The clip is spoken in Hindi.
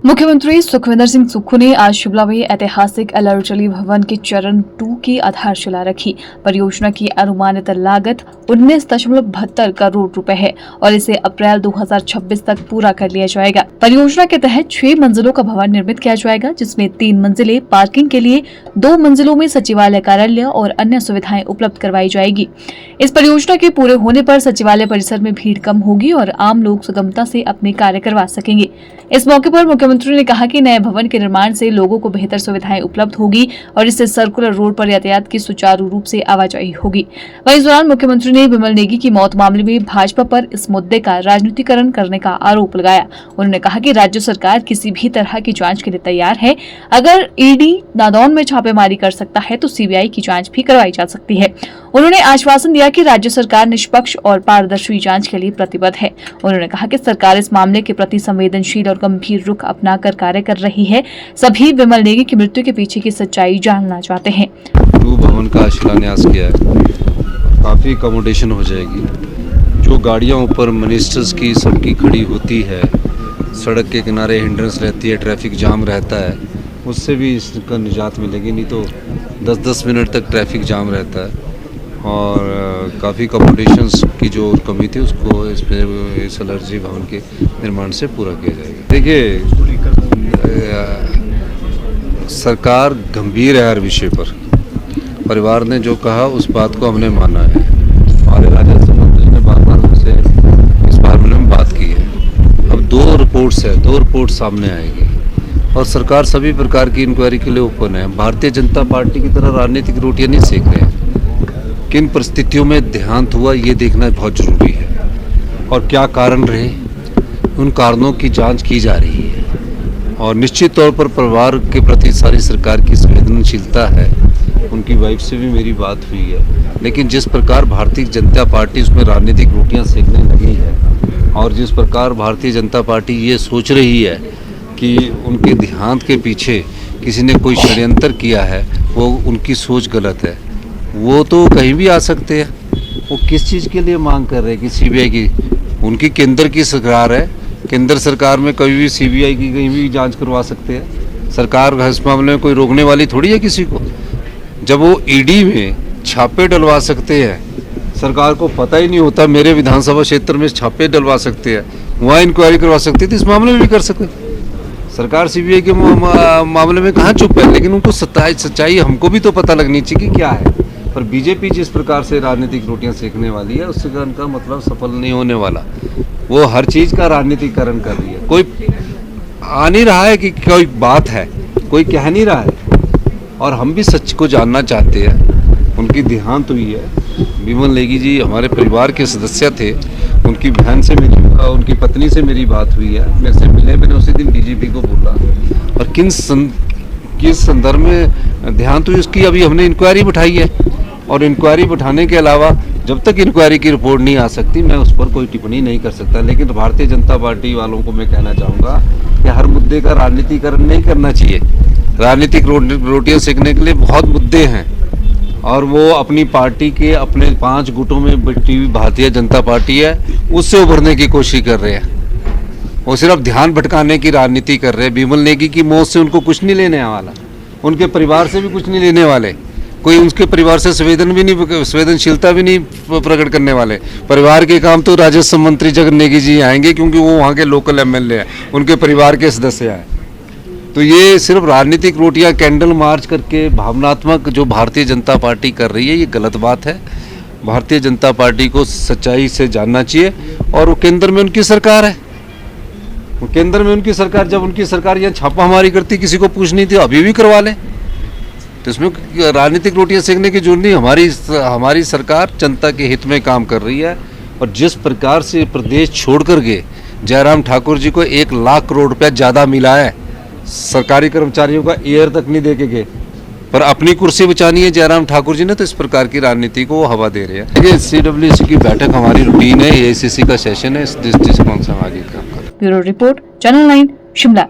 मुख्यमंत्री सुखविंदर सिंह सुक्खू ने आज शिमला में ऐतिहासिक अटल भवन के चरण 2 की आधारशिला रखी। परियोजना की अनुमानित लागत 19.72 करोड़ रुपए है और इसे अप्रैल 2026 तक पूरा कर लिया जाएगा। परियोजना के तहत 6 मंजिलों का भवन निर्मित किया जाएगा, जिसमें 3 मंजिलें पार्किंग के लिए, 2 मंजिलों में सचिवालय कार्यालय और अन्य सुविधाएं उपलब्ध करवाई जाएगी। इस परियोजना के पूरे होने पर सचिवालय परिसर में भीड़ कम होगी और आम लोग सुगमता से अपने कार्य करवा सकेंगे। इस मौके पर मुख्यमंत्री ने कहा कि नए भवन के निर्माण से लोगों को बेहतर सुविधाएं उपलब्ध होगी और इससे सर्कुलर रोड पर यातायात की सुचारू रूप से आवाजाही होगी। वहीं इस दौरान मुख्यमंत्री ने विमल नेगी की मौत मामले में भाजपा पर इस मुद्दे का राजनीतिकरण करने का आरोप लगाया। उन्होंने कहा कि राज्य सरकार किसी भी तरह की जांच के लिए तैयार है। अगर ईडी नादौन में छापेमारी कर सकता है तो सीबीआई की जांच भी करवाई जा सकती है। उन्होंने आश्वासन दिया कि राज्य सरकार निष्पक्ष और पारदर्शी जांच के लिए प्रतिबद्ध है। उन्होंने कहा कि सरकार इस मामले के प्रति संवेदनशील और गंभीर रुख अपनाकर कार्य कर रही है। सभी विमल नेगी की मृत्यु के पीछे की सच्चाई जानना चाहते हैं। भवन का शिलान्यास किया है, काफी अकोमोडेशन हो जाएगी। जो गाड़ियां ऊपर मिनिस्टर्स की सबकी खड़ी होती है, सड़क के किनारे हिंड्रेंस रहती है, ट्रैफिक जाम रहता है, उससे भी इसका निजात मिलेगी। नहीं तो 10-10 मिनट तक ट्रैफिक जाम रहता है और काफ़ी अकोमोडेशंस की जो कमी थी उसको इस एलर्जी भवन के निर्माण से पूरा किया जाएगा। देखिए, सरकार गंभीर है हर विषय पर। परिवार ने जो कहा उस बात को हमने माना है। हमारे राजस्व मंत्री ने बार-बार हमसे इस मामले में बात की है। अब 2 रिपोर्ट सामने आएगी और सरकार सभी प्रकार की इंक्वायरी के लिए ओपन है। भारतीय जनता पार्टी की तरह राजनीतिक रोटियां नहीं सेक रहे हैं। किन परिस्थितियों में देहांत हुआ ये देखना बहुत जरूरी है और क्या कारण रहे, उन कारणों की जांच की जा रही है और निश्चित तौर पर परिवार के प्रति सारी सरकार की संवेदनशीलता है। उनकी वाइफ से भी मेरी बात हुई है, लेकिन जिस प्रकार भारतीय जनता पार्टी उसमें राजनीतिक रोटियां सेकने लगी है और जिस प्रकार भारतीय जनता पार्टी ये सोच रही है कि उनके देहांत के पीछे किसी ने कोई षड्यंत्र किया है, वो उनकी सोच गलत है। वो तो कहीं भी आ सकते हैं। वो किस चीज़ के लिए मांग कर रहे हैं कि सीबीआई की? उनकी केंद्र की सरकार है, केंद्र सरकार में कभी भी सीबीआई की कहीं भी जांच करवा सकते हैं। सरकार इस मामले में कोई रोकने वाली थोड़ी है किसी को। जब वो ईडी में छापे डलवा सकते हैं, सरकार को पता ही नहीं होता मेरे विधानसभा क्षेत्र में छापे डलवा सकते हैं, वहाँ इंक्वायरी करवा सकते थे, इस मामले में भी कर सकते। सरकार सीबीआई के मामले में कहाँ चुप है, लेकिन उनको सच्चाई हमको भी तो पता लगनी चाहिए कि क्या है। पर बीजेपी जिस प्रकार से राजनीतिक रोटियां सेकने वाली है, उससे उनका मतलब सफल नहीं होने वाला। वो हर चीज़ का राजनीतिकरण कर रही है। कोई आ नहीं रहा है कि कोई बात है, कोई कह नहीं रहा है और हम भी सच को जानना चाहते हैं। उनकी देहांत हुई है। विमल नेगी जी हमारे परिवार के सदस्य थे। उनकी बहन से उनकी पत्नी से मेरी बात हुई है, मेरे से मिले, मैंने उसी दिन डीजीपी को बोला और किस संदर्भ में देहांत हुई उसकी अभी हमने इंक्वायरी बिठाई है और इंक्वायरी बिठाने के अलावा जब तक इंक्वायरी की रिपोर्ट नहीं आ सकती मैं उस पर कोई टिप्पणी नहीं कर सकता। लेकिन भारतीय जनता पार्टी वालों को मैं कहना चाहूँगा कि हर मुद्दे का राजनीतिकरण नहीं करना चाहिए। राजनीतिक रोटियां सेकने के लिए बहुत मुद्दे हैं और वो अपनी पार्टी के अपने 5 गुटों में बटी हुई भारतीय जनता पार्टी है, उससे उभरने की कोशिश कर रहे हैं। वो सिर्फ ध्यान भटकाने की राजनीति कर रहे हैं। विमल नेगी की मौत से उनको कुछ नहीं लेने वाला, उनके परिवार से भी कुछ नहीं लेने वाले। कोई उनके परिवार से संवेदनशीलता भी नहीं प्रकट करने वाले। परिवार के काम तो राजस्व मंत्री जगन नेगी जी आएंगे क्योंकि वो वहाँ के लोकल एमएलए हैं, उनके परिवार के सदस्य हैं। तो ये सिर्फ राजनीतिक रोटियां कैंडल मार्च करके भावनात्मक जो भारतीय जनता पार्टी कर रही है, ये गलत बात है। भारतीय जनता पार्टी को सच्चाई से जानना चाहिए और वो केंद्र में उनकी सरकार है। वो केंद्र में उनकी सरकार, जब उनकी सरकार यहाँ छापामारी करती, किसी को पूछनी थी, अभी भी करवा ले। तो इसमें राजनीतिक रोटियां सेकने की जरूरत नहीं। हमारी सरकार जनता के हित में काम कर रही है और जिस प्रकार से प्रदेश छोड़ कर के जयराम ठाकुर जी को 1 लाख करोड़ रुपया ज़्यादा मिला है, सरकारी कर्मचारियों का एयर तक नहीं दे के गए, पर अपनी कुर्सी बचानी है जयराम ठाकुर जी ने, तो इस प्रकार की राजनीति को वो हवा दे रहे हैं। देखिए, सीडब्ल्यूसी की बैठक हमारी रूटीन है, एआईसीसी का सेशन है, इस दृष्टि से कौन सा आगे काम कर। Bureau report, channel 9, Shimla.